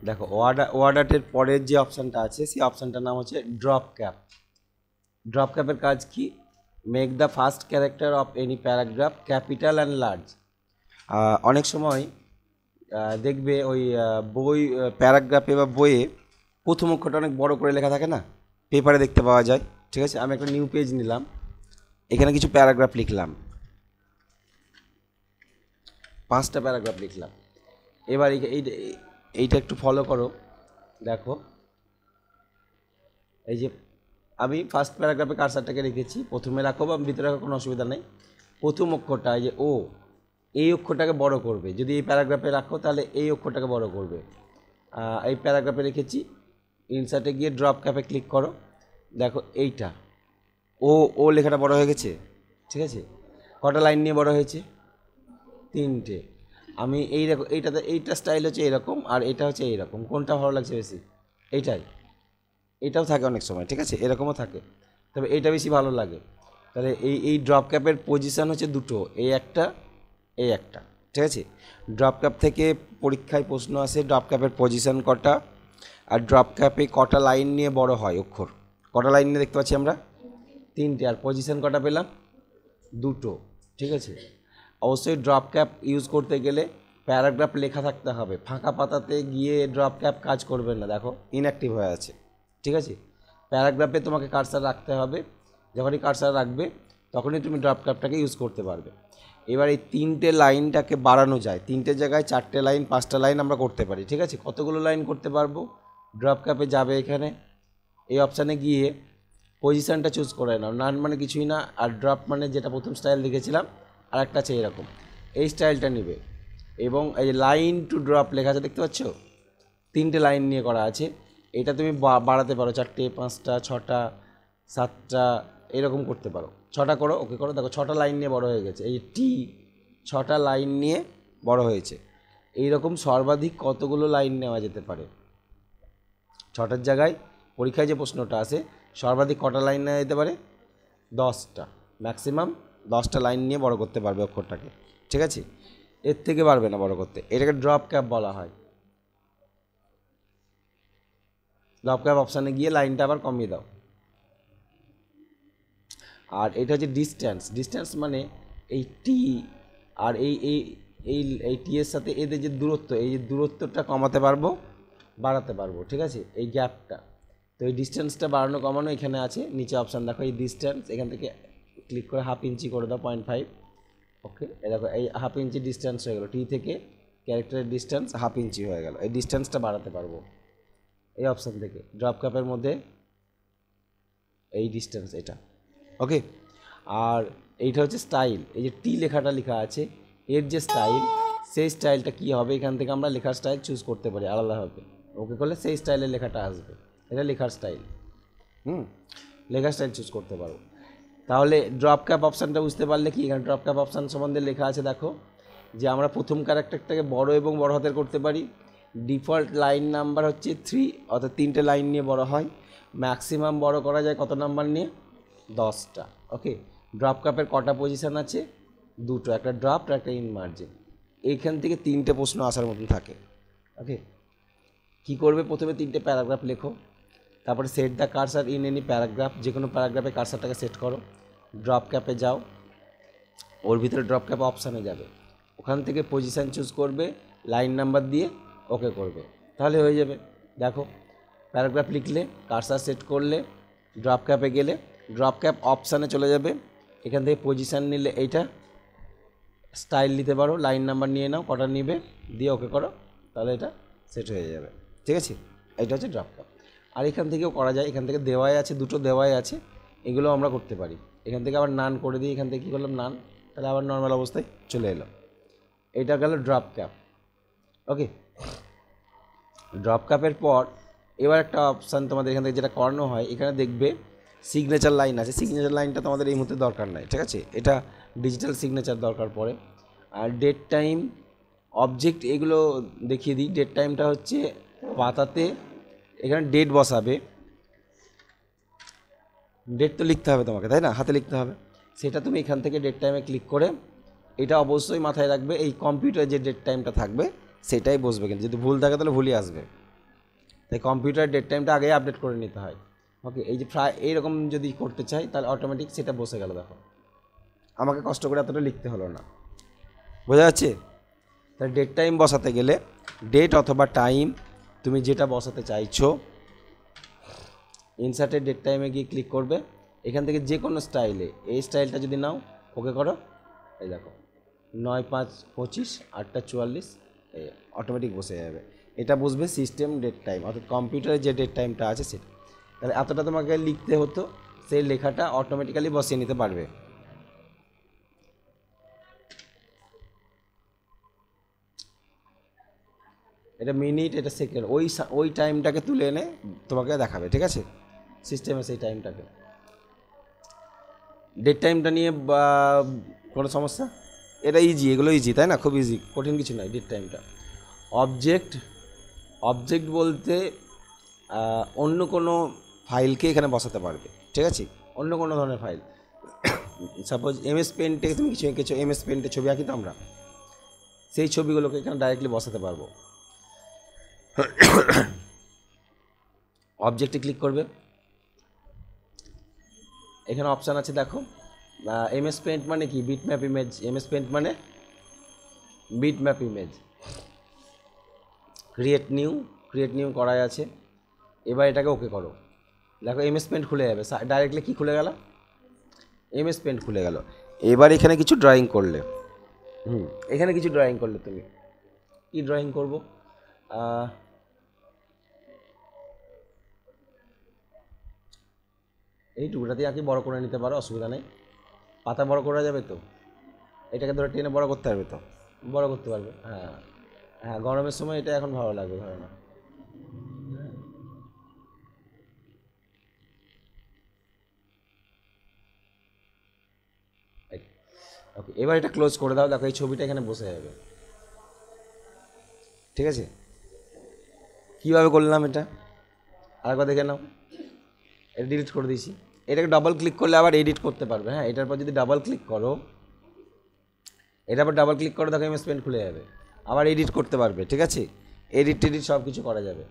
দেখো ওয়ার্ডার্টের পরের যে অপশানটা আছে সেই অপশানটার নাম হচ্ছে ড্রপ ক্যাপ। ড্রপ ক্যাপের কাজ কি? Make the first character of any paragraph capital and large. অনেক সময় দেখবে ওই বই প্যারাগ্রাফে বা বইয়ে প্রথম অক্ষরটা অনেক বড় করে লেখা থাকে না, পেপারে দেখতে পাওয়া যায়। ঠিক আছে, আমি একটা নিউ পেজ নিলাম, এখানে কিছু প্যারাগ্রাফ লিখলাম, 5টা প্যারাগ্রাফ লিখলাম। এবার এইটা একটু ফলো করো, দেখো এই যে আমি ফার্স্ট প্যারাগ্রাফে কার্সারটাকে রেখেছি, প্রথমে রাখো বা ভিতরে রাখো কোনো অসুবিধা নেই। প্রথম অক্ষরটা এই যে ও, এই অক্ষরটাকে বড় করবে। যদি এই প্যারাগ্রাফে রাখো তাহলে এই অক্ষরটাকে বড় করবে। এই প্যারাগ্রাফে রেখেছি, ইনসার্টে গিয়ে ড্রপ ক্যাপে ক্লিক করো, দেখো এইটা ও ও লেখাটা বড় হয়ে গেছে। ঠিক আছে, কটা লাইন নিয়ে বড় হয়েছে? 3টে। আমি এই দেখো এইটাতে, এইটা স্টাইল হচ্ছে এরকম আর এটা হচ্ছে এইরকম, কোনটা ভালো লাগছে বেশি? এইটাই। এটাও থাকে অনেক সময়, ঠিক আছে, এরকমও থাকে, তবে এইটা বেশি ভালো লাগে। তাহলে এই ড্রপ ক্যাপের পজিশান হচ্ছে দুটো, এই একটা এই একটা। ঠিক আছে, ড্রপ ক্যাপ থেকে পরীক্ষায় প্রশ্ন আসে ড্রপ ক্যাপের পজিশান কটা আর ড্রপ ক্যাপে কটা লাইন নিয়ে বড় হয় অক্ষর। কটা লাইন নিয়ে দেখতে পাচ্ছি আমরা? 3টে। আর পজিশান কটা পেলাম? দুটো। ঠিক আছে, অবশ্যই ড্রপ ক্যাপ ইউজ করতে গেলে প্যারাগ্রাফ লেখা থাকতে হবে। ফাঁকা পাতাতে গিয়ে ড্রপ ক্যাপ কাজ করবে না, দেখো ইনঅ্যাক্টিভ হয়ে আছে। ঠিক আছে, প্যারাগ্রাফে তোমাকে কার্সার রাখতে হবে, যখনই কার্সার রাখবে তখনই তুমি ড্রপ ক্যাপটাকে ইউজ করতে পারবে। এবার এই 3টে লাইনটাকে বাড়ানো যায়, 3টে জায়গায় 4টে লাইন 5টা লাইন আমরা করতে পারি। ঠিক আছে, কতগুলো লাইন করতে পারবো? ড্রপ ক্যাপে যাবে, এখানে এই অপশানে গিয়ে পজিশানটা চুজ করে নাও। নান মানে কিছুই না, আর ড্রপ মানে যেটা প্রথম স্টাইল দেখেছিলাম, আর একটা আছে এরকম, এই স্টাইলটা নেবে। এবং এই লাইন টু ড্রপ লেখা আছে দেখতে পাচ্ছ, 3টে লাইন নিয়ে করা আছে। এটা তুমি বাড়াতে পারো, 4টে 5টা 6টা 7টা এরকম করতে পারো। 6টা করো, ওকে করো, দেখো 6টা লাইন নিয়ে বড় হয়ে গেছে। এই টি 6টা লাইন নিয়ে বড় হয়েছে। এইরকম সর্বাধিক কতগুলো লাইন নেওয়া যেতে পারে? 6টার জায়গায় পরীক্ষায় যে প্রশ্নটা আসে সর্বাধিক কটা লাইন নেওয়া যেতে পারে? 10টা। ম্যাক্সিমাম 10টা লাইন নিয়ে বড় করতে পারবে অক্ষরটাকে। ঠিক আছে, এর থেকে পারবে না বড় করতে। এটাকে ড্রপ ক্যাপ বলা হয়। ড্রপ ক্যাপ অপশানে গিয়ে লাইনটা আবার কমিয়ে দাও। আর এটা হচ্ছে ডিস্ট্যান্স। ডিস্ট্যান্স মানে এই টি আর এই এই এই এই টি এর সাথে এদের যে দূরত্ব, এই যে দূরত্বটা কমাতে পারবো, বাড়াতে পারবো। ঠিক আছে, এই গ্যাপটা। তো এই ডিস্ট্যান্সটা বাড়ানো কমানো এখানে আছে, নিচে অপশান দেখো, এই ডিস্ট্যান্স, এখান থেকে ক্লিক করে 1/2 ইঞ্চি করে দাও, 0.5। ওকে, এই দেখো এই 1/2 ইঞ্চি ডিস্ট্যান্স হয়ে গেলো, টি থেকে ক্যারেক্টারের ডিস্ট্যান্স 1/2 ইঞ্চি হয়ে গেল। এই ডিস্ট্যান্সটা বাড়াতে পারবো এই অপশান থেকে। ড্রপ ক্যাপের মধ্যে এই ডিস্ট্যান্স এটা। ওকে, আর এইটা হচ্ছে স্টাইল। এই যে টি লেখাটা লেখা আছে, এর যে স্টাইল, সেই স্টাইলটা কী হবে এখান থেকে আমরা লেখার স্টাইল চুজ করতে পারি আলাদাভাবে। ওকে করলে সেই স্টাইলের লেখাটা আসবে, এটা লেখার স্টাইল। লেখার স্টাইল চুজ করতে পারো। তাহলে ড্রপ ক্যাপ অপশানটা বুঝতে পারলে কি, এখানে ড্রপ ক্যাপ অপশান সম্বন্ধে লেখা আছে দেখো, যে আমরা প্রথম ক্যারেক্টারটাকে বড় এবং বড় হাতের করতে পারি। ডিফল্ট লাইন নাম্বার হচ্ছে 3, অর্থাৎ 3টে লাইন নিয়ে বড় হয়। ম্যাক্সিমাম বড় করা যায় কত নাম্বার নিয়ে? 10টা। ওকে, ড্রপ ক্যাপের কটা পজিশান আছে? দুটো, একটা ড্রপ আর একটা ইন মার্জিন। এইখান থেকে 3টে প্রশ্ন আসার মতন থাকে। ওকে, কী করবে? প্রথমে 3টে প্যারাগ্রাফ লেখো, তারপরে set the cursor in any paragraph, যে কোনো প্যারাগ্রাফে কার্সারটাকে সেট করো। ড্রপ ক্যাপে যাও, ওর ভিতরে ড্রপ ক্যাপ অপশানে যাবে, ওখান থেকে পজিশান চুজ করবে, লাইন নাম্বার দিয়ে ওকে করবে, তাহলে হয়ে যাবে। দেখো প্যারাগ্রাফ লিখলে, কার্সার সেট করলে, ড্রপ ক্যাপে গেলে ড্রপ ক্যাপ অপশানে চলে যাবে, এখান থেকে পজিশান নিলে এইটা স্টাইল নিতে পারো, লাইন নাম্বার নিয়ে নাও, কটা নিবে, দিয়ে ওকে করো, তাহলে এটা সেট হয়ে যাবে। ঠিক আছে, এটা হচ্ছে ড্রপ ক্যাপ। আর এখান থেকেও করা যায়, এখান থেকে দেওয়াই আছে, দুটো দেওয়াই আছে, এগুলো আমরা করতে পারি। এখান থেকে আবার নান করে দিই, এখান থেকে কী করলাম, নান, তাহলে আবার নর্মাল অবস্থায় চলে এলো। এটা গেল ড্রপ ক্যাপ। ওকে, ড্রপ ক্যাপের পর এবার একটা অপশান তোমাদের এখান থেকে যেটা করানো হয়, এখানে দেখবে সিগনেচার লাইন আছে। সিগনেচার লাইনটা তোমাদের এই মুহূর্তে দরকার নাই, ঠিক আছে, এটা ডিজিটাল সিগনেচার দরকার পড়ে। আর ডেট টাইম, অবজেক্ট, এগুলো দেখিয়ে দিই। ডেট টাইমটা হচ্ছে পাতাতে এখানে ডেট বসাবে, ডেট তো লিখতে হবে তোমাকে, তাই না, হাতে লিখতে হবে, সেটা তুমি এখান থেকে ডেট টাইমে ক্লিক করে, এটা অবশ্যই মাথায় রাখবে, এই কম্পিউটারে যে ডেট টাইমটা থাকবে সেটাই বসবে, কিন্তু যদি ভুল থাকে তাহলে ভুলই আসবে। তাই কম্পিউটার ডেট টাইমটা আগেই আপডেট করে নিতে হয়। ওকে, এই যে এইরকম যদি করতে চাই তাহলে অটোমেটিক সেটা বসে গেল। দেখো আমাকে কষ্ট করে এতটা লিখতে হলো না, বোঝা যাচ্ছে? তাই ডেট টাইম বসাতে গেলে ডেট অথবা টাইম তুমি যেটা বসাতে চাইছো, ইনসার্টের ডেট টাইমে গিয়ে ক্লিক করবে, এখান থেকে যে কোনো স্টাইলে এই স্টাইলটা যদি নাও, ওকে করো, এই দেখো 9/5/25 8:44 অটোমেটিক বসে যাবে। এটা বুঝবে সিস্টেম ডেট টাইম, অর্থাৎ কম্পিউটারে যে ডেট টাইমটা আছে সেটা। তাহলে এতটা তোমাকে লিখতে হতো, সেই লেখাটা অটোমেটিক্যালি বসিয়ে নিতে পারবে। এটা মিনিট, এটা সেকেন্ড, ওই টাইমটাকে তুলে এনে তোমাকে দেখাবে, ঠিক আছে? সিস্টেমে সেই টাইমটাকে, ডেট টাইমটা নিয়ে বা কোনো সমস্যা? এটা ইজি, এগুলো ইজি তাই না? খুব ইজি, কঠিন কিছু নয় ডেট টাইমটা। অবজেক্ট, অবজেক্ট বলতে অন্য কোনো ফাইলকে এখানে বসাতে পারবে, ঠিক আছে? অন্য কোনো ধরনের ফাইল, সাপোজ এমএস পেন্টে তুমি কিছু এঁকেছো, এমএস পেন্টে ছবি আঁকি তো আমরা, সেই ছবিগুলোকে এখানে ডাইরেক্টলি বসাতে পারবো। অবজেক্টে ক্লিক করবে, এখানে অপশান আছে দেখো, এমএস পেন্ট মানে কি, বিটম্যাপ ইমেজ। এমএস পেন্ট মানে বিটম্যাপ ইমেজ। ক্রিয়েট নিউ করাই আছে। এবার এটাকে ওকে করো, দেখো এমএস পেন্ট খুলে যাবে, ডাইরেক্টলি কি খুলে গেল, এমএস পেন্ট খুলে গেল। এবার এখানে কিছু ড্রয়িং করলে, এখানে কিছু ড্রয়িং করলে তুমি কি ড্রয়িং করবো, এই টুকরাতে আঁকি, বড় করে নিতে পারো, অসুবিধা নেই। পাতা বড় করা যাবে তো, এটাকে ধরে টেনে বড় করতে পারবে তো, বড় করতে পারবে। হ্যাঁ হ্যাঁ, গরমের সময় এটা এখন ভালো লাগবে, ধরো না। ওকে, এবার এটা ক্লোজ করে দাও, দেখো এই ছবিটা এখানে বসে যাবে, ঠিক আছে? কীভাবে করলাম এটা আরেকবার দেখে নাও। এটা ডিলিট করে দিয়েছি, এটাকে ডাবল ক্লিক করলে আবার এডিট করতে পারবে। হ্যাঁ, এটার পর যদি ডাবল ক্লিক করো, এটার পর ডাবল ক্লিক করো, দেখো এমএস পেন্ট খুলে যাবে, আবার এডিট করতে পারবে, ঠিক আছে? এডিট টেডিট সব কিছু করা যাবে।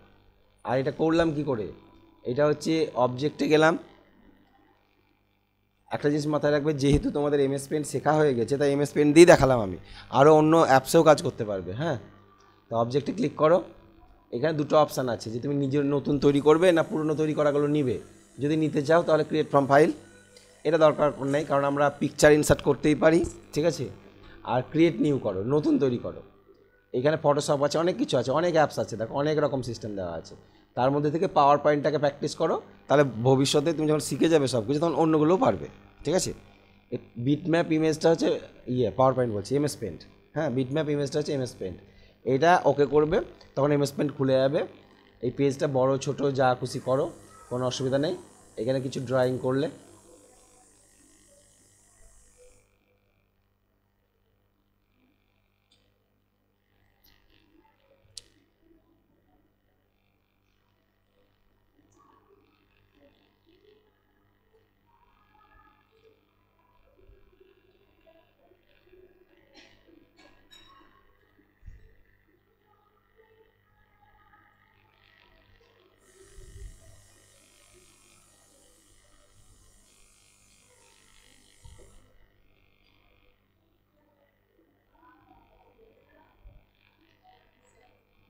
আর এটা করলাম কি করে, এটা হচ্ছে অবজেক্টে গেলাম। একটা জিনিস মাথায় রাখবে, যেহেতু তোমাদের এমএস পেন্ট শেখা হয়ে গেছে, তাই এমএস পেন্ট দিয়ে দেখালাম আমি, আরও অন্য অ্যাপসেও কাজ করতে পারবে। হ্যাঁ, তো অবজেক্টে ক্লিক করো, এখানে দুটো অপশান আছে, যে তুমি নিজের নতুন তৈরি করবে না পুরনো তৈরি করাগুলো নিবে। যদি নিতে চাও তাহলে ক্রিয়েট ফ্রম ফাইল, এটা দরকার নেই, কারণ আমরা পিকচার ইনসার্ট করতেই পারি, ঠিক আছে? আর ক্রিয়েট নিউ করো, নতুন তৈরি করো। এখানে ফটোশপ আছে, অনেক কিছু আছে, অনেক অ্যাপস আছে, দেখো অনেক রকম সিস্টেম দেওয়া আছে। তার মধ্যে থেকে পাওয়ার পয়েন্টটাকে প্র্যাকটিস করো, তাহলে ভবিষ্যতে তুমি যখন শিখে যাবে সব কিছু, তখন অন্যগুলোও পারবে, ঠিক আছে? বিটম্যাপ ইমেজটা হচ্ছে পাওয়ার পয়েন্ট বলছি, এমএস পেন্ট। হ্যাঁ, বিটম্যাপ ইমেজটা হচ্ছে এমএস পেন্ট। এটা ওকে করবে, তখন এমএস পেন্ট খুলে যাবে। এই পেজটা বড় ছোট যা খুশি করো, কোনো অসুবিধা নেই। এখানে কিছু ড্রয়িং করলে,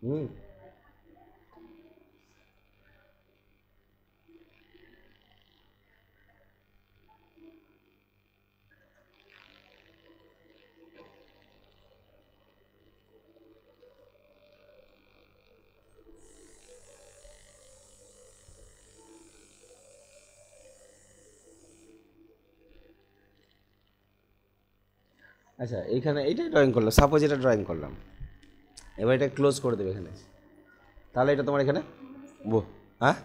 হুম, আচ্ছা এইখানে এইটাই ড্রয়িং করলাম, সাপোজ এটা ড্রয়িং করলাম, এবার এটা ক্লোজ করে দেবে এখানে, তাহলে এটা তোমার এখানে হ্যাঁ,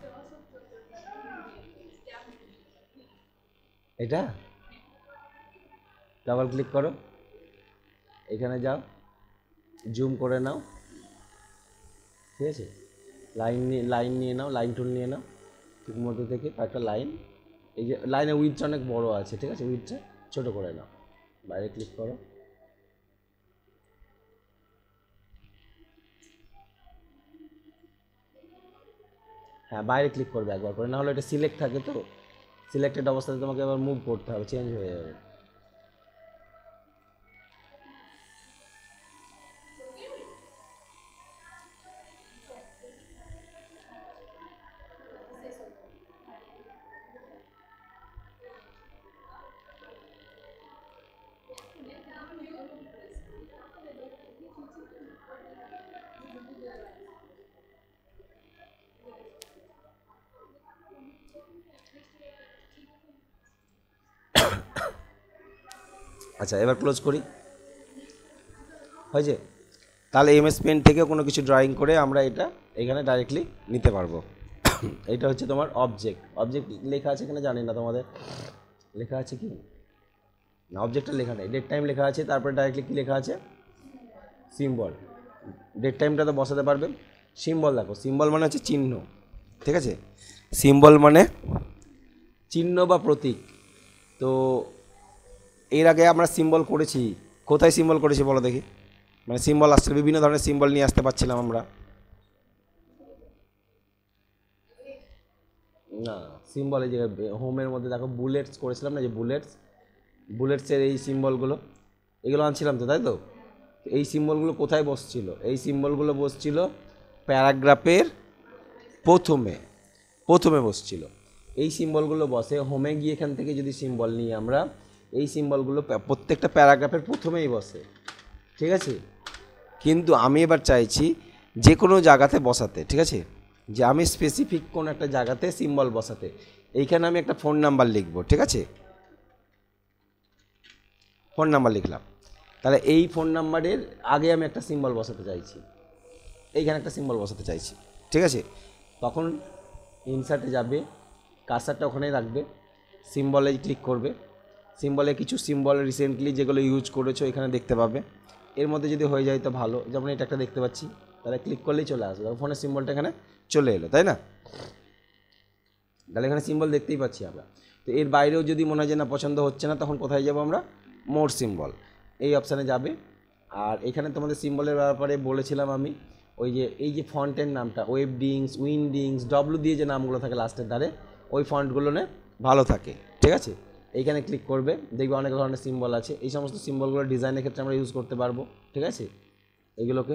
এটা ডাবল ক্লিক করো, এখানে যাও, জুম করে নাও, ঠিক আছে? লাইন নিয়ে নাও, লাইন টুল নিয়ে নাও, ঠিক মধ্যে থেকে একটা লাইন, এই যে লাইনের উইথটা অনেক বড় আছে, ঠিক আছে? উইথটা ছোটো করে নাও, বাইরে ক্লিক করো, হ্যাঁ বাইরে ক্লিক করবে একবার করে, না হলে এটা সিলেক্ট থাকে তো, সিলেক্টেড অবস্থাতে তোমাকে আবার মুভ করতে হবে, চেঞ্জ হয়ে যাবে। আচ্ছা এবার ক্লোজ করি, হয়েছে? তাহলে এমএস পেন থেকে কোনো কিছু ড্রয়িং করে আমরা এটা এখানে ডাইরেক্টলি নিতে পারবো। এটা হচ্ছে তোমার অবজেক্ট। অবজেক্ট লেখা আছে এখানে, জানি না তোমাদের লেখা আছে কি না, অবজেক্টটা লেখা নেই, ডেট টাইম লেখা আছে, তারপরে ডাইরেক্টলি কী লেখা আছে, সিম্বল। ডেট টাইমটা তো বসাতে পারবে। সিম্বল দেখো, সিম্বল মানে হচ্ছে চিহ্ন, ঠিক আছে? সিম্বল মানে চিহ্ন বা প্রতীক। তো এর আগে আমরা সিম্বল করেছি, কোথায় সিম্বল করেছি বলো দেখি? মানে সিম্বল আসছে, বিভিন্ন ধরনের সিম্বল নিয়ে আসতে পারছিলাম আমরা না। সিম্বল এই যে হোমের মধ্যে দেখো বুলেটস করেছিলাম না, যে বুলেটস, বুলেটসের এই সিম্বলগুলো, এগুলো আনছিলাম তো, তাই তো? এই সিম্বলগুলো কোথায় বসছিল? এই সিম্বলগুলো বসছিল প্যারাগ্রাফের প্রথমে, প্রথমে বসছিল। এই সিম্বলগুলো বসে হোমে গিয়ে, এখান থেকে যদি সিম্বল নিই আমরা, এই সিম্বলগুলো প্রত্যেকটা প্যারাগ্রাফের প্রথমেই বসে, ঠিক আছে? কিন্তু আমি এবার চাইছি যে কোনো জায়গাতে বসাতে, ঠিক আছে? যে আমি স্পেসিফিক কোনো একটা জায়গাতে সিম্বল বসাতে, এইখানে আমি একটা ফোন নাম্বার লিখব, ঠিক আছে? ফোন নাম্বার লিখলাম, তাহলে এই ফোন নাম্বারের আগে আমি একটা সিম্বল বসাতে চাইছি, এইখানে একটা সিম্বল বসাতে চাইছি, ঠিক আছে? তখন ইনসার্টে যাবে, কার্সারটা ওখানেই রাখবে, সিম্বলে ক্লিক করবে, সিম্বলে কিছু সিম্বল রিসেন্টলি যেগুলো ইউজ করেছো এখানে দেখতে পাবে। এর মধ্যে যদি হয়ে যায় তো ভালো, যেমন এটা একটা দেখতে পাচ্ছি, তাহলে ক্লিক করলেই চলে আসবে, ফোনের সিম্বলটা এখানে চলে এলো, তাই না? তাহলে এখানে সিম্বল দেখতেই পাচ্ছি আমরা। তো এর বাইরেও যদি মনে হয় যে না পছন্দ হচ্ছে না, তখন কোথায় যাব আমরা? মোর সিম্বল, এই অপশানে যাবে। আর এখানে তোমাদের সিম্বলের ব্যাপারে বলেছিলাম আমি, ওই যে এই যে ফন্টের নামটা, ওয়েবডিংস, উইন্ডিংস, ডব্লু দিয়ে যে নামগুলো থাকে লাস্টের ধারে, ওই ফন্টগুলো ভালো থাকে, ঠিক আছে? এইখানে ক্লিক করবে, দেখবে অনেক ধরনের সিম্বল আছে, এই সমস্ত সিম্বলগুলো ডিজাইনের ক্ষেত্রে আমরা ইউজ করতে পারবো, ঠিক আছে? এগুলোকে,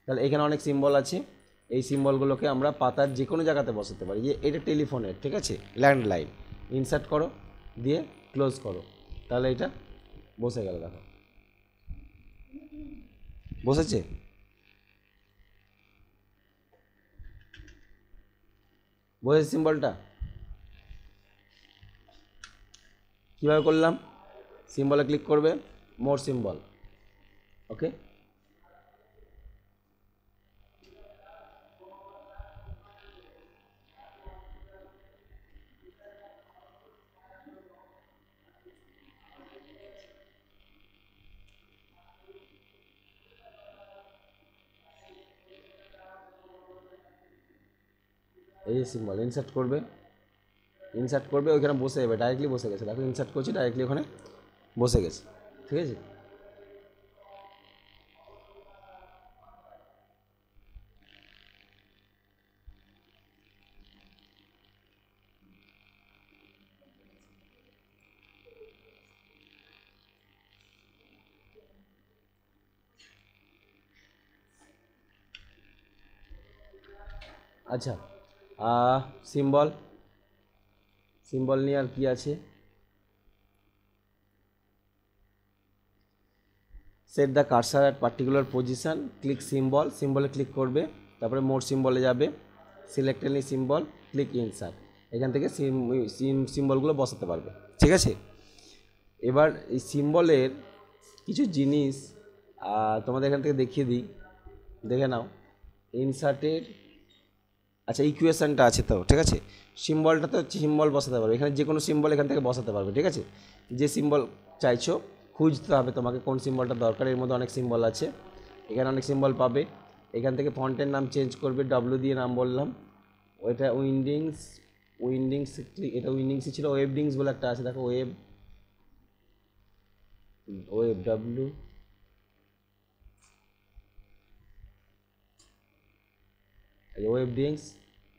তাহলে এখানে অনেক সিম্বল আছে, এই সিম্বলগুলোকে আমরা পাতার যে কোনো জায়গাতে বসাতে পারি। যে এটা টেলিফোনের, ঠিক আছে, ল্যান্ডলাইন, ইনসার্ট করো, দিয়ে ক্লোজ করো, তাহলে এটা বসে গেল, দেখো বসেছে। বসেছে সিম্বলটা। কীভাবে করলাম? সিম্বলে ক্লিক করবে, মোর সিম্বল, ওকে। এই যে সিম্বল ইনসার্ট করবে, ইনসার্ট করবে, ওইখানে বসে যাবে, ডাইরেক্টলি বসে গেছে, দেখো ইনসার্ট করছি ডাইরেক্টলি ওখানে বসে গেছে, ঠিক আছে? আচ্ছা, সিম্বল, সিম্বল নিয়ে আর কি আছে? Set the cursor at particular position, click symbol, সিম্বলে ক্লিক করবে, তারপরে মোর সিম্বলে যাবে, select any symbol, click insert, এখান থেকে সিম্বলগুলো বসাতে পারবে, ঠিক আছে? এবার এই সিম্বলের কিছু জিনিস তোমাদের এখান থেকে দেখিয়ে দিই, দেখে নাও। ইনসার্টের, আচ্ছা ইকুয়েশানটা আছে তো, ঠিক আছে? সিম্বলটা তো সিম্বল বসাতে পারবে, এখানে যে কোনো সিম্বল এখান থেকে বসাতে পারবে, ঠিক আছে? যে সিম্বল চাইছো খুঁজতে হবে তোমাকে, কোন সিম্বলটা দরকার, এর মধ্যে অনেক সিম্বল আছে, এখানে অনেক সিম্বল পাবে। এখান থেকে ফন্টের নাম চেঞ্জ করবে, ডব্লু দিয়ে নাম বললাম, ওইটা উইন্ডিংস, উইন্ডিংস, এটা উইন্ডিংসই ছিল, ওয়েবডিংস বলে একটা আছে, দেখো ওয়েব, ওয়েব ডব্লু, এই যে ওয়েব ডিংস,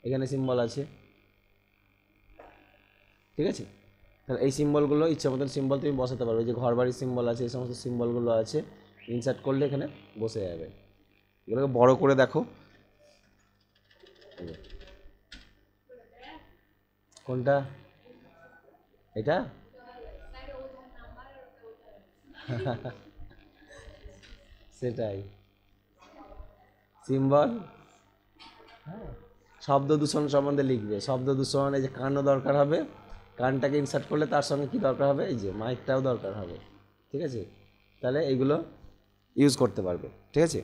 এখানে সিম্বল আছে, ঠিক আছে। তাহলে এই সিম্বলগুলো ইচ্ছা মতন সিম্বল তুমি বসাতে পারবে, যে ঘর বাড়ির সিম্বল আছে, এই সমস্ত সিম্বলগুলো আছে, ইনসার্ট করলে এখানে বসে যাবে। এগুলোকে বড় করে দেখো, কোনটা এটা সেটাই সিম্বল। শব্দ দূষণ সম্বন্ধে লিখবে, শব্দ দূষণ, এই যে কানও দরকার হবে, কানটাকে ইনসার্ট করলে তার সঙ্গে কী দরকার হবে, এই যে মাইকটাও দরকার হবে, ঠিক আছে। তাহলে এইগুলো ইউজ করতে পারবে, ঠিক আছে।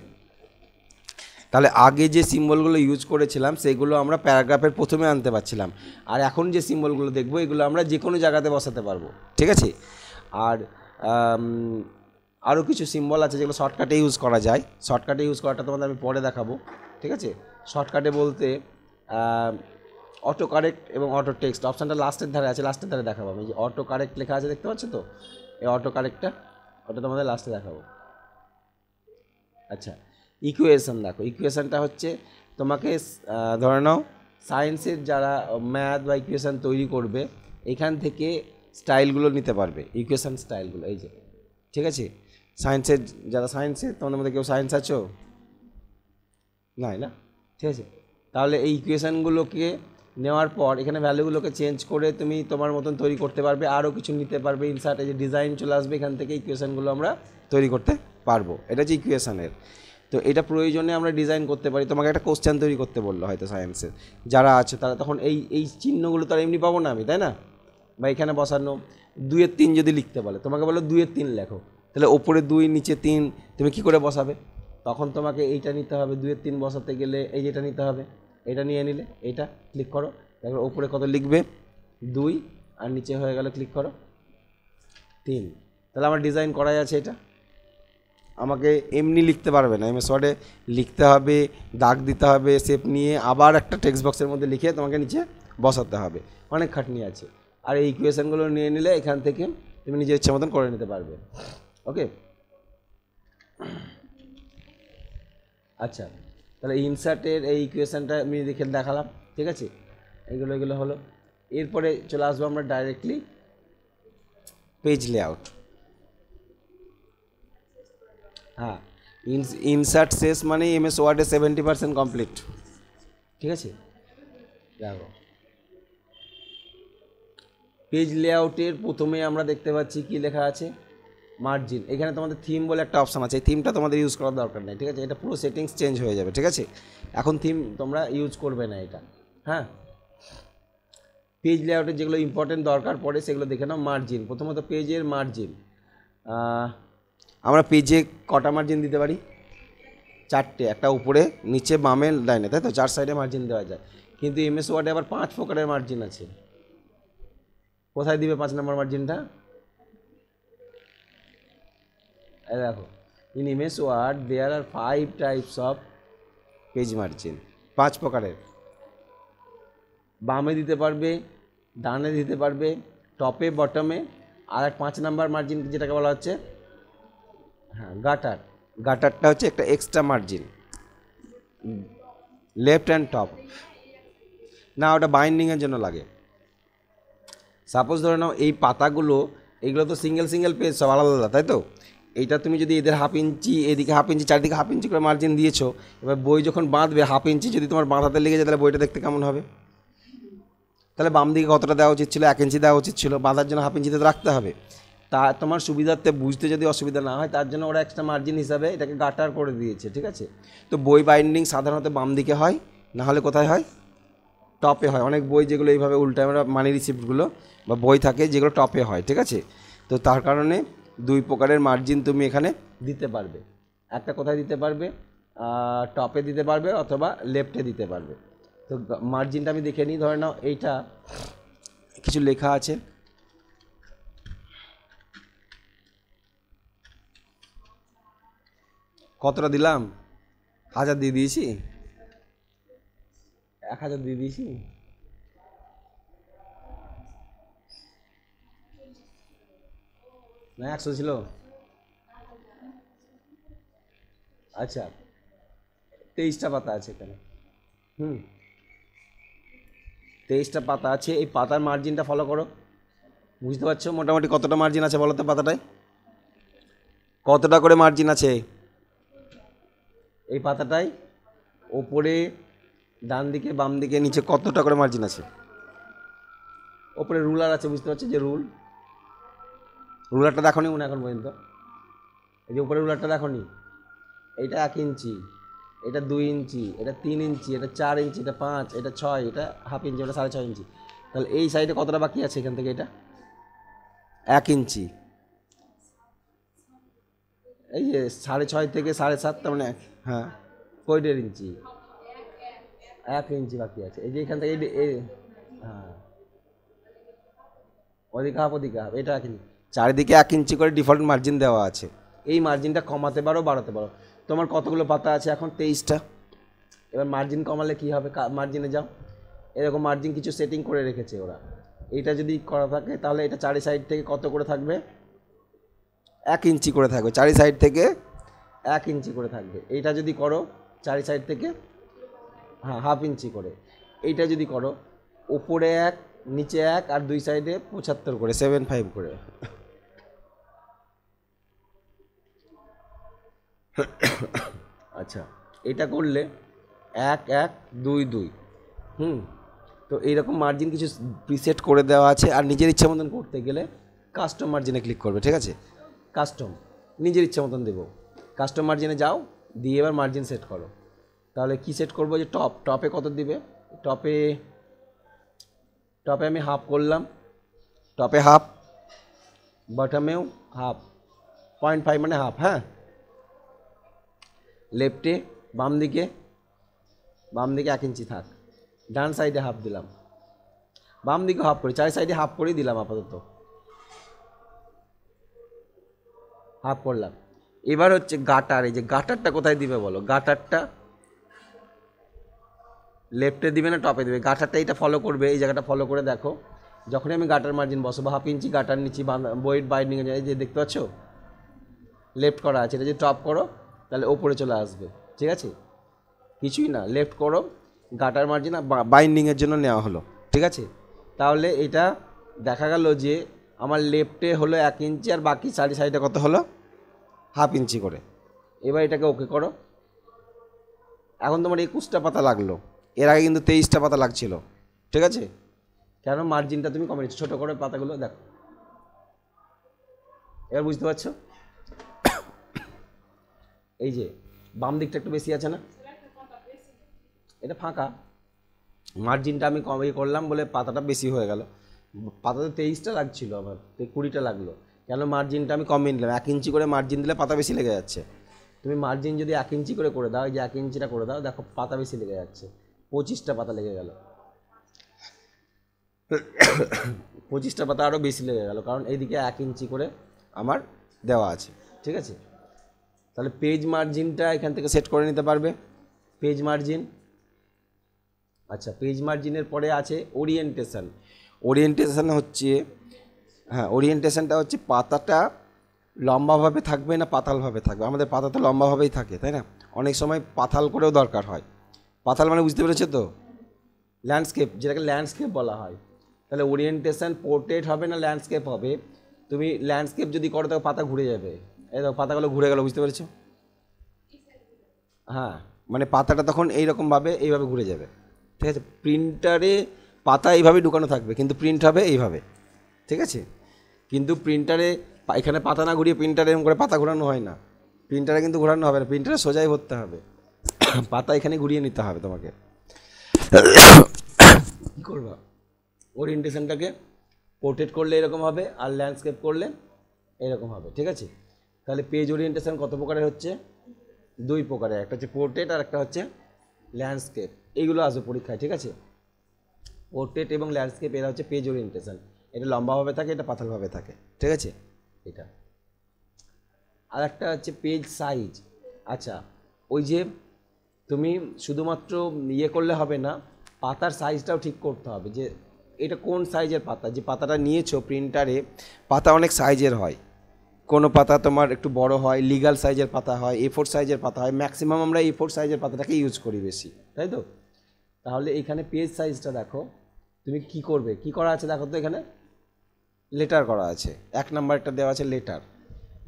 তাহলে আগে যে সিম্বলগুলো ইউজ করেছিলাম সেগুলো আমরা প্যারাগ্রাফের প্রথমে আনতে পারছিলাম, আর এখন যে সিম্বলগুলো দেখবো এগুলো আমরা যে কোনো জায়গাতে বসাতে পারবো, ঠিক আছে। আর আরও কিছু সিম্বল আছে যেগুলো শর্টকাটে ইউজ করা যায়, শর্টকাটে ইউজ করাটা তোমাদের আমি পরে দেখাবো, ঠিক আছে। শর্টকাটে বলতে অটো কারেক্ট এবং অটো টেক্সট অপশানটা লাস্টের ধারে আছে, লাস্টের ধারে দেখাবো আমি, যে অটো কারেক্ট লেখা আছে দেখতে পাচ্ছ তো, এই অটো কারেক্টটা ওটা তোমাদের লাস্টে দেখাবো। আচ্ছা, ইকুয়েশন দেখো, ইকুয়েশনটা হচ্ছে তোমাকে ধরে নাও সায়েন্সের যারা ম্যাথ বা ইকুয়েশন তৈরি করবে এখান থেকে স্টাইলগুলো নিতে পারবে, ইকুয়েশন স্টাইলগুলো, এই যে, ঠিক আছে। সায়েন্সের যারা সায়েন্সের, তোমাদের মধ্যে কেউ সায়েন্স আছো? নাই না, ঠিক আছে। তাহলে এই ইকুয়েশানগুলোকে নেওয়ার পর এখানে ভ্যালুগুলোকে চেঞ্জ করে তুমি তোমার মতন তৈরি করতে পারবে, আরও কিছু নিতে পারবে, ইনসার্ট, এই যে ডিজাইন চলে আসবে, এখান থেকে ইকুয়েশানগুলো আমরা তৈরি করতে পারবো। এটা হচ্ছে ইকুয়েশানের। তো এটা প্রয়োজনে আমরা ডিজাইন করতে পারি, তোমাকে একটা কোশ্চেন তৈরি করতে বললো হয়তো সায়েন্সের যারা আছে তারা, তখন এই এই চিহ্নগুলো তো আর এমনি পাবো না আমি, তাই না। বা এখানে বসানো 2-এর 3 যদি লিখতে বলে, তোমাকে বলো 2-এর 3 লেখো, তাহলে ওপরে 2 নিচে 3 তুমি কী করে বসাবে? তখন তোমাকে এইটা নিতে হবে, 2-এর 3 বসাতে গেলে এই যেটা নিতে হবে, এটা নিয়ে নিলে এইটা ক্লিক করো, তারপর ওপরে কত লিখবে 2, আর নিচে হয়ে গেল ক্লিক করো 3। তাহলে আমার ডিজাইন করাই আছে। এটা আমাকে এমনি লিখতে পারবে না, এমএস ওয়ার্ডে লিখতে হবে, দাগ দিতে হবে, শেপ নিয়ে আবার একটা টেক্সট বক্সের মধ্যে লিখে তোমাকে নিচে বসাতে হবে, অনেক খাটনি আছে। আর এই ইকুয়েশানগুলো নিয়ে নিলে এখান থেকে তুমি নিজের ইচ্ছে মতন করে নিতে পারবে, ওকে। আচ্ছা, তাহলে ইনসার্টের এই ইকুয়েশানটা আমি দেখালাম, ঠিক আছে। এগুলো হলো, এরপরে চলে আসবো আমরা ডাইরেক্টলি পেজ লেআউট। হ্যাঁ, ইনসার্ট শেষ মানে এমএস ওয়ার্ডে 70% কমপ্লিট, ঠিক আছে। দেখো পেজ লেআউটের প্রথমে আমরা দেখতে পাচ্ছি কি লেখা আছে, মার্জিন। এখানে তোমাদের থিম বলে একটা অপশান আছে, এই থিমটা তোমাদের ইউজ করার দরকার নেই, ঠিক আছে। এটা পুরো সেটিংস চেঞ্জ হয়ে যাবে, ঠিক আছে। এখন থিম তোমরা ইউজ করবে না এটা, হ্যাঁ। পেজ লেআউটের যেগুলো ইম্পর্টেন্ট দরকার পড়ে সেগুলো দেখে নাও। মার্জিন, প্রথমত পেজের মার্জিন, আমরা পেজে কটা মার্জিন দিতে পারি? 4টে, একটা উপরে, নিচে, বামে, ডাইনে, তাই তো 4 সাইডে মার্জিন দেওয়া যায়। কিন্তু এমএস ওয়ার্ডে আবার 5 প্রকারের মার্জিন আছে। কোথায় দিবে 5 নম্বর মার্জিনটা? দেখো, in MS Word there are 5 types of page margin, 5 প্রকারের। বামে দিতে পারবে, ডানে দিতে পারবে, টপে, বটমে, আর এক 5 নাম্বার মার্জিন যেটাকে বলা হচ্ছে, হ্যাঁ, গাটার। গাটারটা হচ্ছে একটা extra margin, left and top. না, ওটা বাইন্ডিংয়ের জন্য লাগে। সাপোজ ধরে নাও এই পাতাগুলো, এগুলো তো সিঙ্গেল সিঙ্গেল পেজ, সব আলাদা আলাদা, তাই তো। এইটা তুমি যদি এদের 1/2 ইঞ্চি, এদিকে 1/2 ইঞ্চি, চারদিকে 1/2 ইঞ্চি করে মার্জিন দিয়েছো, এবার বই যখন বাঁধবে 1/2 ইঞ্চি যদি তোমার বাঁধাতে লেগে যায়, তাহলে বইটা দেখতে কেমন হবে? তাহলে বাম দিকে কতটা দেওয়া উচিত ছিল? 1 ইঞ্চি দেওয়া উচিত ছিল, বাঁধার জন্য 1/2 ইঞ্চিতে রাখতে হবে। তা তোমার সুবিধার্থে, বুঝতে যদি অসুবিধা না হয় তার জন্য ওরা এক্সট্রা মার্জিন হিসাবে এটাকে গাটার করে দিয়েছে, ঠিক আছে। তো বই বাইন্ডিং সাধারণত বাম দিকে হয়, না হলে কোথায় হয়? টপে হয়। অনেক বই যেগুলো এইভাবে উল্টে, আমরা মানি রিসিপ্টগুলো বা বই থাকে যেগুলো টপে হয়, ঠিক আছে। তো তার কারণে 2 প্রকারের মার্জিন তুমি এখানে দিতে পারবে। একটা কোথায় দিতে পারবে? টপে দিতে পারবে অথবা লেফটে দিতে পারবে। তো মার্জিনটা আমি দেখে নিই। ধরে নাও এইটা কিছু লেখা আছে, কতটা দিলাম? 1000 দিয়ে দিয়েছি, 1000 দিয়ে দিয়েছি। না 100 ছিল। আচ্ছা, 23টা পাতা আছে এখানে, হুম, 23টা পাতা আছে, এই পাতার মার্জিনটা ফলো করো। বুঝতে পারছো মোটামুটি কতটা মার্জিন আছে বলো তো পাতাটায়? কতটা করে মার্জিন আছে এই পাতাটায়? ওপরে ডান দিকে বাম দিকে নিচে কতটা করে মার্জিন আছে? ওপরে রুলার আছে, বুঝতে পারছো যে রুলারটা দেখো নি মনে এখন পর্যন্ত? এই যে উপরে রুলারটা দেখো নি? এইটা 1 ইঞ্চি, এটা 2 ইঞ্চি, এটা 3 ইঞ্চি, এটা 4 ইঞ্চি, এটা 5, এটা 6, এটা হাফ ইঞ্চি, এটা 6.5 ইঞ্চি। তাহলে এই সাইডে কতটা বাকি আছে এখান থেকে? এটা 1 ইঞ্চি। এই যে 6.5 থেকে 7.5, তার মানে হ্যাঁ, কই 1.5 ইঞ্চি, 1 ইঞ্চি বাকি আছে। এই যে এখান থেকে হ্যাঁ, ওদিকে হাফ ওদিকে হাফ, এটা 1 ইঞ্চি। চারিদিকে 1 ইঞ্চি করে ডিফল্ট মার্জিন দেওয়া আছে। এই মার্জিনটা কমাতে পারো বাড়াতে পারো। তোমার কতগুলো পাতা আছে এখন? 23টা। এবার মার্জিন কমালে কী হবে? মার্জিনে যাও, এরকম মার্জিন কিছু সেটিং করে রেখেছে ওরা। এইটা যদি করা থাকে তাহলে এটা চারি সাইড থেকে কত করে থাকবে? 1 ইঞ্চি করে থাকবে, চারি সাইড থেকে 1 ইঞ্চি করে থাকবে। এইটা যদি করো চারি সাইড থেকে হ্যাঁ হাফ ইঞ্চি করে। এইটা যদি করো ওপরে 1 নিচে 1 আর 2 সাইডে 75 করে, 75 করে। আচ্ছা, এটা করলে 1 1 2 2। তো এইরকম মার্জিন কিছু প্রিসেট করে দেওয়া আছে। আর নিজের ইচ্ছা মতন করতে গেলে কাস্টম মার্জিনে ক্লিক করবে, ঠিক আছে? কাস্টম, নিজের ইচ্ছা মতন দেবো। কাস্টম মার্জিনে যাও, দিয়ে এবার মার্জিন সেট করো। তাহলে কি সেট করবো? যে টপে কত দিবে? টপে আমি হাফ করলাম, টপে হাফ, বটমেও হাফ, 0.5 মানে হাফ। হ্যাঁ, লেফটে বাম দিকে 1 ইঞ্চি থাক, ডান সাইডে হাফ দিলাম, বাম দিকে হাফ করি, চারি সাইডে হাফ করেই দিলাম, আপাতত হাফ করলাম। এবার হচ্ছে গাটার। এই যে গাটারটা কোথায় দিবে বলো? গাটারটা লেফটে দিবে না টপে দিবে? গাটারটা এইটা ফলো করবে, এই জায়গাটা ফলো করে দেখো। যখনই আমি গাটার মার্জিন বসাবো 1/2 ইঞ্চি গাটার নিচে বইট বাইন্ডিংয়ে যায়, যে দেখতে পাচ্ছ লেফট করা আছে, এটা যদি টপ করো তাহলে ওপরে চলে আসবে, ঠিক আছে? কিছুই না, লেফট করো, গাটার মার্জিন বাইন্ডিংয়ের জন্য নেওয়া হলো, ঠিক আছে? তাহলে এটা দেখা গেল যে আমার লেফটে হলো 1 ইঞ্চি আর বাকি চারি সাইডে কত হলো? হাফ ইঞ্চি করে। এবার এটাকে ওকে করো। এখন তোমার 21টা পাতা লাগলো, এর আগে কিন্তু 23টা পাতা লাগছিল, ঠিক আছে? কেন? মার্জিনটা তুমি কমে নিচ্ছ, ছোটো করে পাতাগুলো দেখো। এবার বুঝতে পারছো? এই যে বাম দিকটা একটু বেশি আছে না? এটা ফাঁকা, মার্জিনটা আমি কম করলাম বলে পাতাটা বেশি হয়ে গেল। পাতাতে 23টা লাগছিল, আমার 20টা লাগলো। কেন? মার্জিনটা আমি কমিয়ে নিলাম। 1 ইঞ্চি করে মার্জিন দিলে পাতা বেশি লেগে যাচ্ছে। তুমি মার্জিন যদি 1 ইঞ্চি করে দাও, এই যে 1 ইঞ্চিটা করে দাও, দেখো পাতা বেশি লেগে যাচ্ছে। 25টা পাতা লেগে গেল, 25টা পাতা আরও বেশি লেগে গেল, কারণ এইদিকে 1 ইঞ্চি করে আমার দেওয়া আছে, ঠিক আছে? তাহলে পেজ মার্জিনটা এখান থেকে সেট করে নিতে পারবে, পেজ মার্জিন। আচ্ছা, পেজ মার্জিনের পরে আছে ওরিয়েন্টেশন। ওরিয়েন্টেশন হচ্ছে, হ্যাঁ, ওরিয়েন্টেশনটা হচ্ছে পাতাটা লম্বাভাবে থাকবে না পাতালভাবে থাকবে। আমাদের পাতা তো লম্বাভাবেই থাকে, তাই না? অনেক সময় পাতাল করেও দরকার হয়। পাতাল মানে বুঝতে পেরেছো তো? ল্যান্ডস্কেপ, যেটাকে ল্যান্ডস্কেপ বলা হয়। তাহলে ওরিয়েন্টেশন পোর্ট্রেট হবে না ল্যান্ডস্কেপ হবে? তুমি ল্যান্ডস্কেপ যদি করো তো পাতা ঘুরে যাবে, এই দেখো পাতাগুলো ঘুরে গেল, বুঝতে পেরেছো? হ্যাঁ, মানে পাতাটা তখন এইরকমভাবে এইভাবে ঘুরে যাবে, ঠিক আছে? প্রিন্টারে পাতা এইভাবে ঢুকানো থাকবে, কিন্তু প্রিন্ট হবে এইভাবে, ঠিক আছে? কিন্তু প্রিন্টারে এখানে পাতা না ঘুরিয়ে প্রিন্টারে এরকম করে পাতা ঘোরানো হয় না। প্রিন্টারে কিন্তু ঘোরানো হবে না, প্রিন্টারে সোজাই ভরতে হবে, পাতা এখানে ঘুরিয়ে নিতে হবে তোমাকে। কী করবা? ওরিয়েন্টেশনটাকে পোর্ট্রেট করলে এরকম হবে, আর ল্যান্ডস্কেপ করলে এরকম হবে, ঠিক আছে? তাহলে পেজ ওরিয়েন্টেশন কত প্রকারের হচ্ছে? 2 প্রকারের, একটা হচ্ছে পোর্ট্রেট আর একটা হচ্ছে ল্যান্ডস্কেপ। এইগুলো আসবে পরীক্ষায়, ঠিক আছে? পোর্ট্রেট এবং ল্যান্ডস্কেপ এরা হচ্ছে পেজ ওরিয়েন্টেশন। এটা লম্বাভাবে থাকে, এটা পাতালভাবে থাকে, ঠিক আছে? এটা আর একটা হচ্ছে পেজ সাইজ। আচ্ছা, ওই যে তুমি শুধুমাত্র ইয়ে করলে হবে না, পাতার সাইজটাও ঠিক করতে হবে, যে এটা কোন সাইজের পাতা। যে পাতাটা নিয়েছো প্রিন্টারে, পাতা অনেক সাইজের হয়। কোনো পাতা তোমার একটু বড় হয়, লিগাল সাইজের পাতা হয়, A4 সাইজের পাতা হয়। ম্যাক্সিমাম আমরা A4 সাইজের পাতাটাকে ইউজ করি বেশি, তাই তো? তাহলে এখানে পেজ সাইজটা দেখো, তুমি কি করবে, কি করা আছে দেখো তো, এখানে লেটার করা আছে, 1 নাম্বারটা দেওয়া আছে লেটার,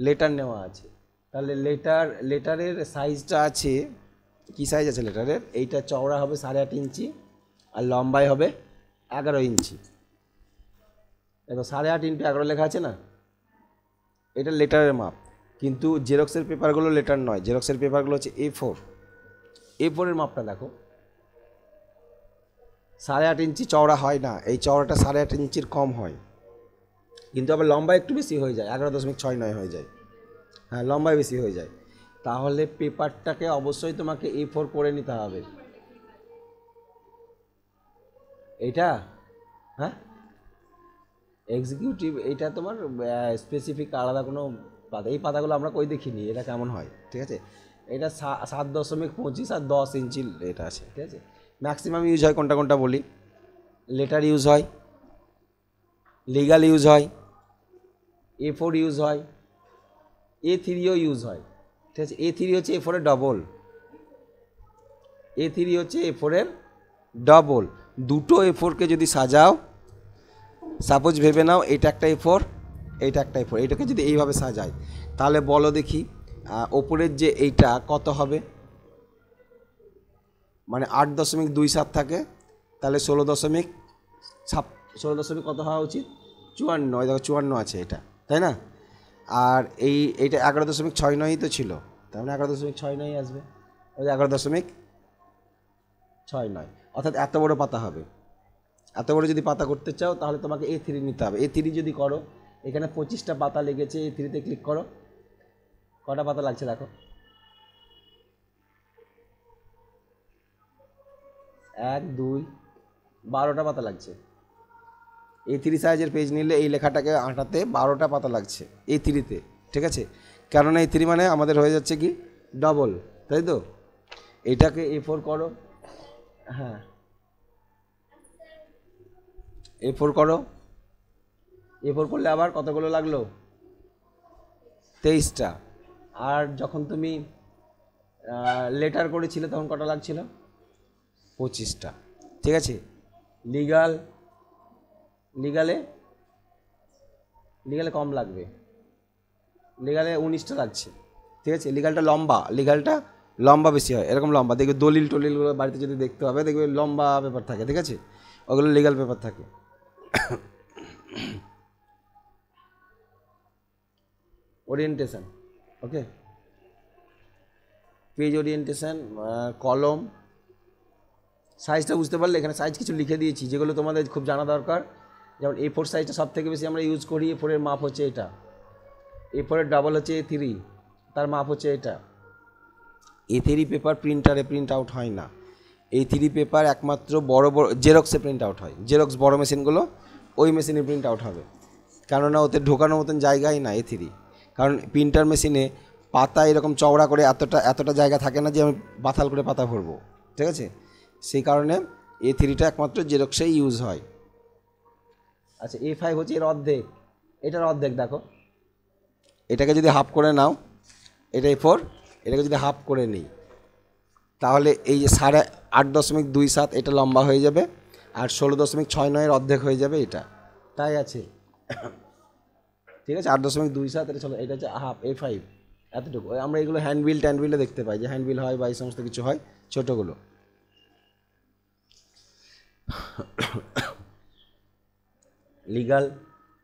লেটার নেওয়া আছে। তাহলে লেটারের সাইজটা আছে, কি সাইজ আছে লেটারের, এইটা চওড়া হবে 8.5 ইঞ্চি আর লম্বাই হবে 11 ইঞ্চি। দেখো 8.5 ইন্টু 11 লেখা আছে না, এটা লেটারের মাপ। কিন্তু জেরক্সের পেপারগুলো লেটার নয়, জেরক্সের পেপারগুলো হচ্ছে A4, A4 এর মাপটা দেখো 8.5 ইঞ্চি চওড়া হয় না, এই চওড়াটা 8.5 ইঞ্চির কম হয়, কিন্তু আবার লম্বা একটু বেশি হয়ে যায়, 11.69 হয়ে যায়, হ্যাঁ লম্বায় বেশি হয়ে যায়। তাহলে পেপারটাকে অবশ্যই তোমাকে A4 করে নিতে হবে। এইটা হ্যাঁ এক্সিকিউটিভ, এইটা তোমার স্পেসিফিক আলাদা কোনো পাতা, এই পাতাগুলো আমরা কই দেখিনি এটা কেমন হয়, ঠিক আছে। এটা 7.25 আর 10 ইঞ্চি এটা আছে, ঠিক আছে। ম্যাক্সিমাম ইউজ হয় কোনটা কোনটা বলি, লেটার ইউজ হয়, লিগাল ইউজ হয়, A4 ইউজ হয়, A3ও ইউজ হয়, ঠিক আছে। A3 হচ্ছে A4 এর ডবল, A3 হচ্ছে A4 এর ডবল। দুটো A4কে যদি সাজাও, সাপোজ ভেবে নাও এটা একটা A4, এইটা একটা A4, এইটাকে যদি এইভাবে সাজাই, তাহলে বলো দেখি ওপরের যে এইটা কত হবে, মানে 8.27 থাকে, তাহলে 16 দশমিক কত হওয়া উচিত, 54, দেখো 54 আছে এটা, তাই না। আর এইটা 11.69 তো ছিল, তার মানে 11.69 আসবে, ওই 11.69, অর্থাৎ এত বড় পাতা হবে। এত বড় যদি পাতা করতে চাও তাহলে তোমাকে A3 নিতে হবে। A3 যদি করো, এখানে 25টা পাতা লেগেছে, A3-তে ক্লিক করো, কটা পাতা লাগছে দেখো, 1 2 12টা পাতা লাগছে। A3 সাইজের পেজ নিলে এই লেখাটাকে আঁটাতে 12টা পাতা লাগছে A3-তে, ঠিক আছে। কেননা A3 মানে আমাদের হয়ে যাচ্ছে কি ডবল, তাই তো। এটাকে A4 করো, হ্যাঁ A4 করো, A4 করলে আবার কতগুলো লাগলো, 23টা। আর যখন তুমি লেটার করেছিলে তখন কটা লাগছিল, 25টা, ঠিক আছে। লিগালে কম লাগবে, লিগালে 19টা লাগছে, ঠিক আছে। লিগালটা লম্বা বেশি হয়, এরকম লম্বা দেখবে, দলিলগুলো বাড়িতে যদি দেখতে হবে দেখবে লম্বা পেপার থাকে, ঠিক আছে, ওগুলো লিগাল পেপার থাকে। ওরিয়েন্টেশন, ওকে, পেজ ওরিয়েন্টেশন, কলম সাইজটা বুঝতে পারলে, এখানে সাইজ কিছু লিখে দিয়েছি যেগুলো তোমাদের খুব জানা দরকার। যেমন A4 সাইজটা সব থেকে বেশি আমরা ইউজ করি, A4 এর মাপ হচ্ছে এটা, A4 এর ডাবল হচ্ছে A3, তার মাপ হচ্ছে এটা। A3 পেপার প্রিন্টারে প্রিন্ট আউট হয় না, A3 পেপার একমাত্র বড় জেরক্সে প্রিন্ট আউট হয়, জেরক্স বড় মেশিনগুলো ওই মেশিনে প্রিন্ট আউট হবে, কেননা ওতে ঢোকানোর মতন জায়গাই না A3, কারণ প্রিন্টার মেশিনে পাতা এরকম চওড়া করে এতটা জায়গা থাকে না যে আমি বাথাল করে পাতা ভরবো, ঠিক আছে। সেই কারণে A3টা একমাত্র জেরক্সেই ইউজ হয়। আচ্ছা A5 হচ্ছে এর অর্ধেক, এটার অর্ধেক দেখো, এটাকে যদি হাফ করে নাও, এটা A4, এটাকে যদি হাফ করে নিই তাহলে এই যে 8.27 এটা লম্বা হয়ে যাবে, আর 16.69 অর্ধেক হয়ে যাবে এটা, তাই আছে, ঠিক আছে। 8.27 এটা চলো, এটা হচ্ছে হাফ A5, এতটুকু। আমরা এগুলো হ্যান্ডবিলে দেখতে পাই, যে হ্যান্ডবিল হয় বা এই সমস্ত কিছু হয় ছোটোগুলো। লিগাল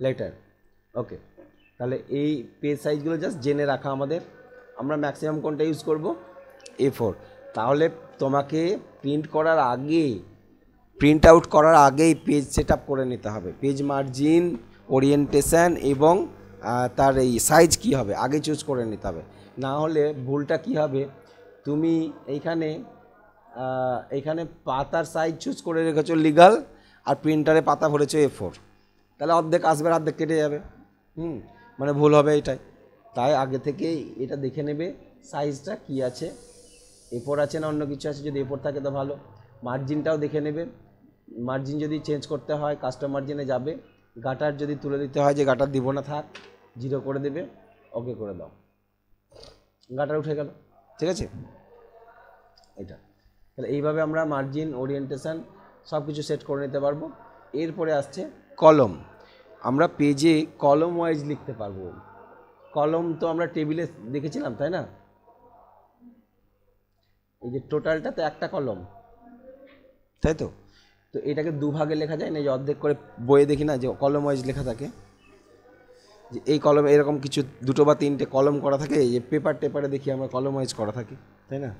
লেটার, ওকে। তাহলে এই পেজ সাইজগুলো জাস্ট জেনে রাখা আমাদের, আমরা ম্যাক্সিমাম কোনটা ইউজ করব, A4। তাহলে তোমাকে প্রিন্ট আউট করার আগেই পেজ সেট আপ করে নিতে হবে, পেজ মার্জিন, ওরিয়েন্টেশন এবং তার এই সাইজ কী হবে আগে চুজ করে নিতে হবে। না হলে ভুলটা কী হবে, তুমি এইখানে পাতার সাইজ চুজ করে রেখেছো লিগাল, আর প্রিন্টারে পাতা ভরেছো A4, তাহলে অর্ধেক আসবে, অর্ধেক কেটে যাবে, মানে ভুল হবে এটাই। তাই আগে থেকেই এটা দেখে নেবে সাইজটা কি আছে, A4 আছে না অন্য কিছু আছে, যদি A4 থাকে তো ভালো। মার্জিনটাও দেখে নেবে, মার্জিন যদি চেঞ্জ করতে হয় কাস্টম মার্জিনে যাবে, গাটার যদি তুলে দিতে হয় যে গাটার দিব না থাক, 0 করে দেবে, ওকে করে দাও, গাটার উঠে গেল, ঠিক আছে। এটা তাহলে এইভাবে আমরা মার্জিন, ওরিয়েন্টেশন সব কিছু সেট করে নিতে পারবো। এরপরে আসছে কলম। আমরা পেজে কলম ওয়াইজ লিখতে পারবো। কলম তো আমরা টেবিলে দেখেছিলাম, তাই না? এই যে টোটালটাতে একটা কলম, তাই তো। তো এটাকে দুভাগে লেখা যায় না, যে অর্ধেক করে বইয়ে দেখি না যে কলম ওয়াইজ লেখা থাকে, যে এই কলমে এরকম কিছু 2 বা 3টে কলম করা থাকে, এই যে পেপার টেপারে দেখি আমরা কলম ওয়াইজ করা থাকে, তাই না?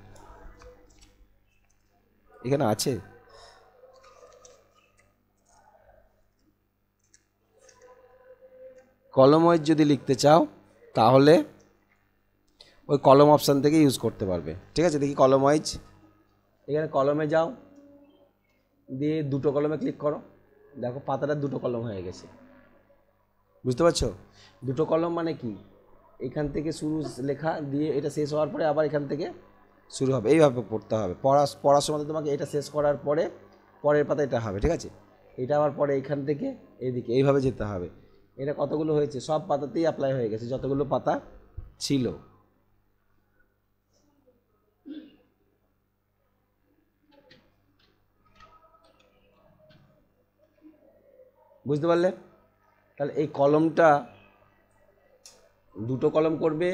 এখানে আছে। কলম ওয়াইজ যদি লিখতে চাও তাহলে ওই কলম অপশান থেকে ইউজ করতে পারবে। ঠিক আছে, দেখি কলম ওয়াইজ। এখানে কলমে যাও, দিয়ে 2টো কলমে ক্লিক করো, দেখো পাতাটা 2টো কলম হয়ে গেছে। বুঝতে পারছো? 2টো কলম মানে কি, এখান থেকে শুরু লেখা দিয়ে এটা শেষ হওয়ার পরে আবার এখান থেকে শুরু হবে, এইভাবে পড়তে হবে। পড়ার সময় তোমাকে এটা শেষ করার পরে পরের পাতা এটা হবে। ঠিক আছে, এটা আবার পরে এখান থেকে এইদিকে এইভাবে যেতে হবে। এটা কতগুলো হয়েছে, সব পাতাতেই অ্যাপ্লাই হয়ে গেছে যতগুলো পাতা ছিল। বুঝতে পারলে? তাহলে এই কলমটা 2টো কলম করবে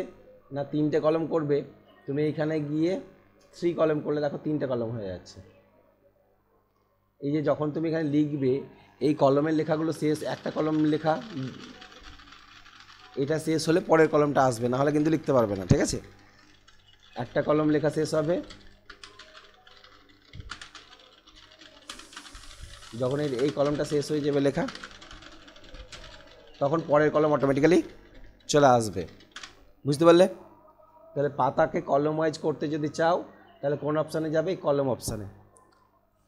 না 3টে কলম করবে, তুমি এইখানে গিয়ে 3 কলম করলে দেখো 3টে কলম হয়ে যাচ্ছে। এই যে যখন তুমি এখানে লিখবে, এই কলমের লেখাগুলো শেষ, একটা কলম লেখা এটা শেষ হলে পরের কলমটা আসবে, না হলে কিন্তু লিখতে পারবে না। ঠিক আছে, একটা কলম লেখা শেষ হবে, যখন এই কলমটা শেষ হয়ে যাবে লেখা, তখন পরের কলম অটোমেটিক্যালি চলে আসবে। বুঝতে পারলে? তাহলে পাতাকে কলম ওয়াইজ করতে যদি চাও তাহলে কোন অপশানে যাবে? কলম অপশানে।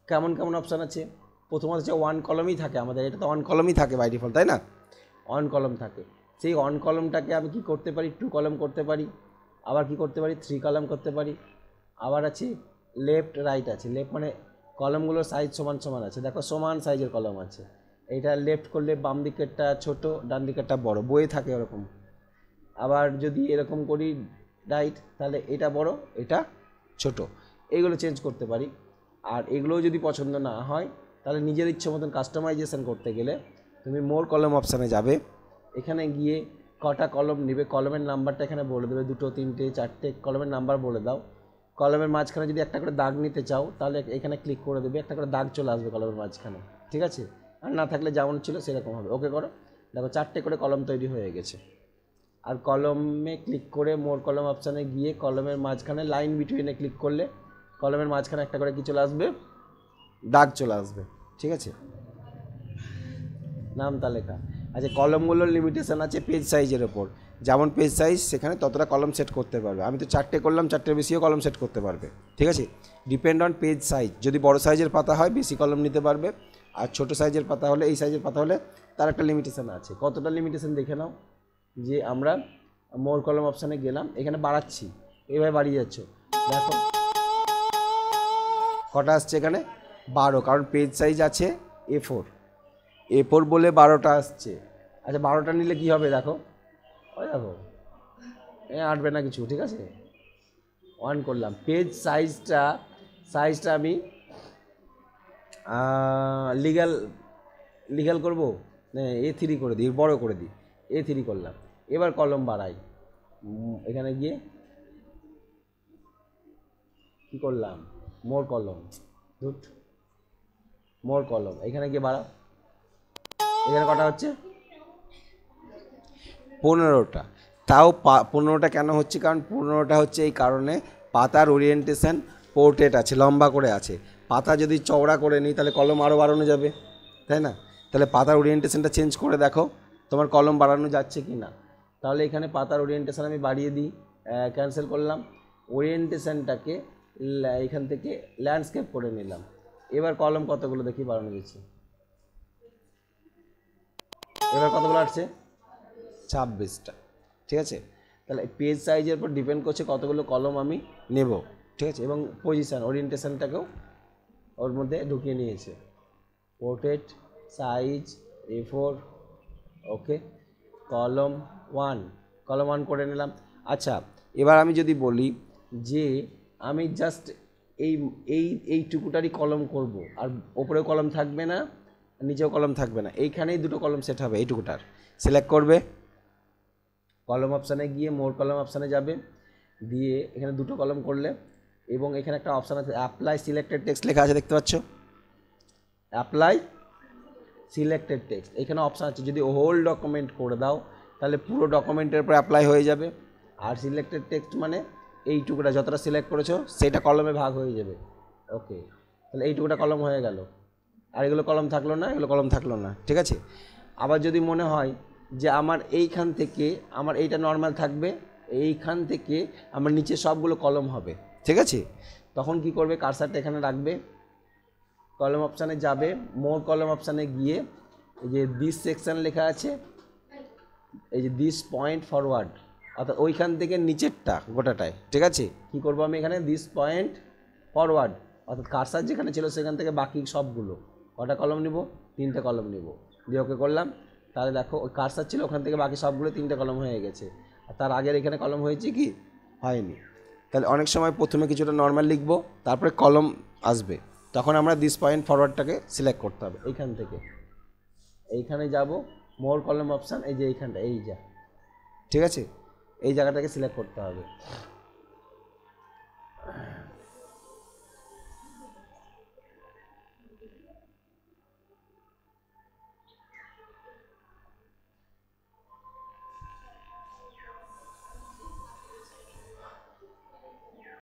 কেমন কেমন অপশান আছে? প্রথমত হচ্ছে 1 কলমই থাকে আমাদের, এটা তো 1 কলমই থাকে বাই ডিফল্ট, তাই না? 1 কলম থাকে। সেই 1 কলমটাকে আমি কি করতে পারি? 2 কলম করতে পারি, আবার কি করতে পারি? 3 কলম করতে পারি। আবার আছে লেফট রাইট আছে। লেফট মানে কলমগুলোর সাইজ সমান সমান আছে, দেখো সমান সাইজের কলম আছে। এইটা লেফট করলে বাম দিকেরটা ছোট, ডান দিকেরটা বড়, বইয়ে থাকে ওরকম। আবার যদি এরকম করি রাইট, তাহলে এটা বড় এটা ছোট, এইগুলো চেঞ্জ করতে পারি। আর এগুলোও যদি পছন্দ না হয় তাহলে নিজের ইচ্ছে মতন কাস্টমাইজেশন করতে গেলে তুমি মোর কলম অপশানে যাবে। এখানে গিয়ে কটা কলম নেবে, কলমের নাম্বারটা এখানে বলে দেবে, 2, 3, 4টে কলমের নাম্বার বলে দাও। কলমের মাঝখানে যদি একটা করে দাগ নিতে চাও তাহলে এখানে ক্লিক করে দেবে, একটা করে দাগ চলে আসবে কলমের মাঝখানে। ঠিক আছে, আর না থাকলে যেমন ছিল সেরকম হবে। ওকে করো, দেখো 4টে করে কলম তৈরি হয়ে গেছে। আর কলমে ক্লিক করে মোর কলম অপশানে গিয়ে কলমের মাঝখানে লাইন বিটুইনে ক্লিক করলে কলমের মাঝখানে একটা করে কি চলে আসবে? দাগ চলে আসবে। ঠিক আছে, নামটা লেখা। আচ্ছা, কলমগুলোর লিমিটেশন আছে পেজ সাইজের ওপর, যেমন পেজ সাইজ সেখানে ততটা কলম সেট করতে পারবে। আমি তো 4টে করলাম, 4টের বেশিও কলম সেট করতে পারবে। ঠিক আছে, ডিপেন্ড অন পেজ সাইজ। যদি বড় সাইজের পাতা হয় বেশি কলম নিতে পারবে, আর ছোট সাইজের পাতা হলে, এই সাইজের পাতা হলে তার একটা লিমিটেশন আছে। কতটা লিমিটেশন দেখে নাও। যে আমরা মোর কলম অপশানে গেলাম, এখানে বাড়াচ্ছি, এভাবে বাড়িয়ে যাচ্ছ, দেখো কটা আসছে এখানে? 12, কারণ পেজ সাইজ আছে A4 বলে 12টা আসছে। আচ্ছা, 12টা নিলে কি হবে দেখো, ওই দেখো আটবে না কিছু। ঠিক আছে, 1 করলাম। পেজ সাইজটা আমি লিগ্যাল করবো, A3 করে দিই, বড় করে দিই, A3 করলাম। এবার কলম বাড়াই, এখানে গিয়ে কি করলাম? মোর কলম, মোর কলম, এখানে গিয়ে বাড়াও। এখানে কটা হচ্ছে? 15টা। তাও 15টা কেন হচ্ছে? কারণ 15টা হচ্ছে এই কারণে পাতার ওরিয়েন্টেশন পোর্ট্রেট আছে, লম্বা করে আছে। পাতা যদি চওড়া করে নিই তাহলে কলম আরও বাড়ানো যাবে, তাই না? তাহলে পাতার ওরিয়েন্টেশনটা চেঞ্জ করে দেখো তোমার কলম বাড়ানো যাচ্ছে কি না। তাহলে এখানে পাতার ওরিয়েন্টেশন আমি বাড়িয়ে দিই, ক্যান্সেল করলাম। ওরিয়েন্টেশনটাকে এখান থেকে ল্যান্ডস্কেপ করে নিলাম। এবার কলম কতগুলো দেখি বাড়ানো যাচ্ছে, এবার কতগুলো আসছে? 26টা। ঠিক আছে, তাহলে পেজ সাইজের উপর ডিপেন্ড করছে কতগুলো কলম আমি নেব। ঠিক আছে, এবং পজিশান ওরিয়েন্টেশনটাকেও ওর মধ্যে ঢুকিয়ে নিয়েছে। পোর্ট্রেট সাইজ A4, ওকে, কলম 1 করে নিলাম। আচ্ছা, এবার আমি যদি বলি যে আমি জাস্ট এই এই এইটুকুটারই কলম করব, আর ওপরেও কলম থাকবে না, নিচেও কলম থাকবে না, এইখানেই দুটো কলম সেট হবে। এইটুকুটার সিলেক্ট করবে, কলম অপশানে গিয়ে মোর কলম অপশানে যাবে, দিয়ে এখানে দুটো কলম করলে, এবং এখানে একটা অপশান আছে অ্যাপ্লাই সিলেক্টেড টেক্সট লেখা আছে, দেখতে পাচ্ছ অ্যাপ্লাই সিলেক্টেড টেক্সট। এখানে অপশান আছে, যদি হোল ডকুমেন্ট করে দাও তাহলে পুরো ডকুমেন্টের উপর অ্যাপ্লাই হয়ে যাবে, আর সিলেক্টেড টেক্সট মানে এইটুকুটা যতটা সিলেক্ট করেছো সেটা কলমে ভাগ হয়ে যাবে। ওকে, তাহলে এইটুকুটা কলম হয়ে গেল, আর এগুলো কলম থাকলো না, এগুলো কলম থাকলো না, ঠিক আছে। আবার যদি মনে হয় যে আমার এইখান থেকে আমার এইটা নর্মাল থাকবে, এইখান থেকে আমার নিচে সবগুলো কলম হবে, ঠিক আছে, তখন কি করবে, কার্সারটা এখানে রাখবে, কলম অপশানে যাবে, মোর কলম অপশানে গিয়ে এই যে দিস সেকশন লেখা আছে, এই যে দিস পয়েন্ট ফরওয়ার্ড, অর্থাৎ ওইখান থেকে নিচেরটা গোটাটায়, ঠিক আছে, কী করবো আমি এখানে দিস পয়েন্ট ফরওয়ার্ড, অর্থাৎ কার্সার যেখানে ছিল সেখান থেকে বাকি সবগুলো কটা কলম নিব, 3টে কলম নিব, দিয়ে ওকে করলাম। তাহলে দেখো ওই কার্সার ছিল ওখান থেকে বাকি সবগুলো 3টে কলম হয়ে গেছে, আর তার আগের এখানে কলম হয়েছে কি হয়নি। তাহলে অনেক সময় প্রথমে কিছুটা নর্মাল লিখবো, তারপরে কলম আসবে, তখন আমরা দিস পয়েন্ট ফরওয়ার্ডটাকে সিলেক্ট করতে হবে। এইখান থেকে এইখানে যাব, মোর কলম অপশান, এই যে এইখানটা, এই যা, ঠিক আছে, এই জায়গাটাকে সিলেক্ট করতে হবে।